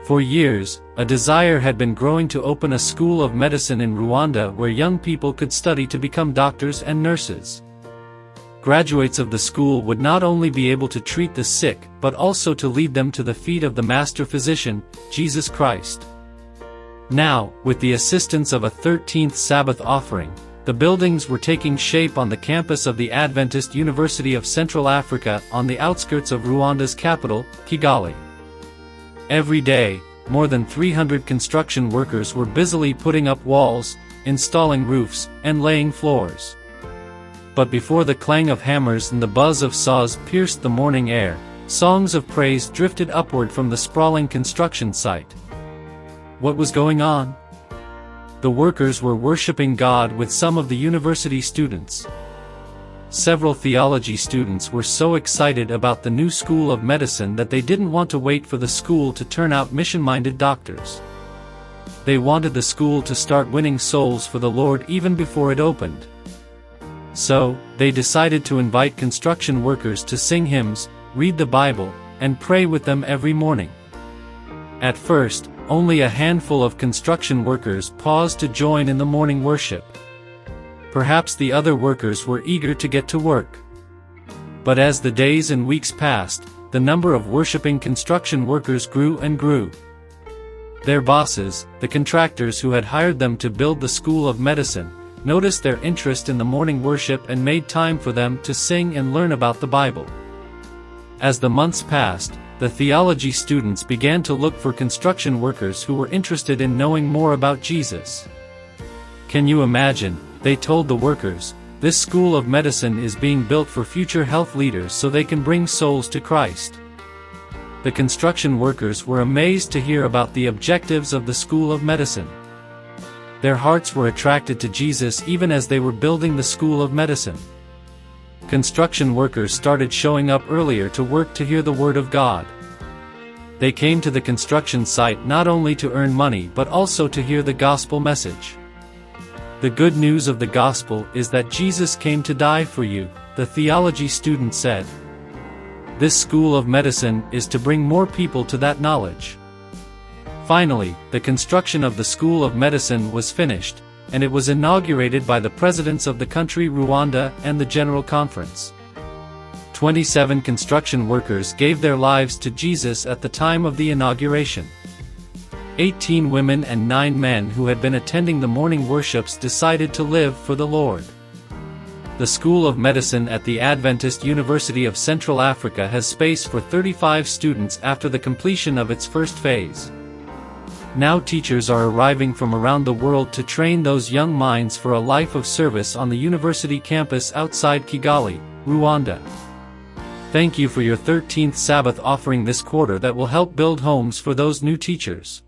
For years, a desire had been growing to open a school of medicine in Rwanda where young people could study to become doctors and nurses. Graduates of the school would not only be able to treat the sick but also to lead them to the feet of the Master Physician, Jesus Christ. Now, with the assistance of a 13th Sabbath offering, the buildings were taking shape on the campus of the Adventist University of Central Africa on the outskirts of Rwanda's capital, Kigali. Every day, more than 300 construction workers were busily putting up walls, installing roofs, and laying floors. But before the clang of hammers and the buzz of saws pierced the morning air, songs of praise drifted upward from the sprawling construction site. What was going on? The workers were worshiping God with some of the university students. Several theology students were so excited about the new school of medicine that they didn't want to wait for the school to turn out mission-minded doctors. They wanted the school to start winning souls for the Lord even before it opened. So, they decided to invite construction workers to sing hymns, read the Bible, and pray with them every morning. At first, only a handful of construction workers paused to join in the morning worship. Perhaps the other workers were eager to get to work. But as the days and weeks passed, the number of worshiping construction workers grew and grew. Their bosses, the contractors who had hired them to build the school of medicine, noticed their interest in the morning worship and made time for them to sing and learn about the Bible. As the months passed, the theology students began to look for construction workers who were interested in knowing more about Jesus. Can you imagine? They told the workers, this school of medicine is being built for future health leaders so they can bring souls to Christ. The construction workers were amazed to hear about the objectives of the school of medicine. Their hearts were attracted to Jesus even as they were building the school of medicine. Construction workers started showing up earlier to work to hear the Word of God. They came to the construction site not only to earn money but also to hear the gospel message. The good news of the gospel is that Jesus came to die for you, the theology student said. This school of medicine is to bring more people to that knowledge. Finally, the construction of the school of medicine was finished, and it was inaugurated by the presidents of the country Rwanda and the General Conference. 27 construction workers gave their lives to Jesus at the time of the inauguration. 18 women and 9 men who had been attending the morning worships decided to live for the Lord. The School of Medicine at the Adventist University of Central Africa has space for 35 students after the completion of its first phase. Now teachers are arriving from around the world to train those young minds for a life of service on the university campus outside Kigali, Rwanda. Thank you for your 13th Sabbath offering this quarter that will help build homes for those new teachers.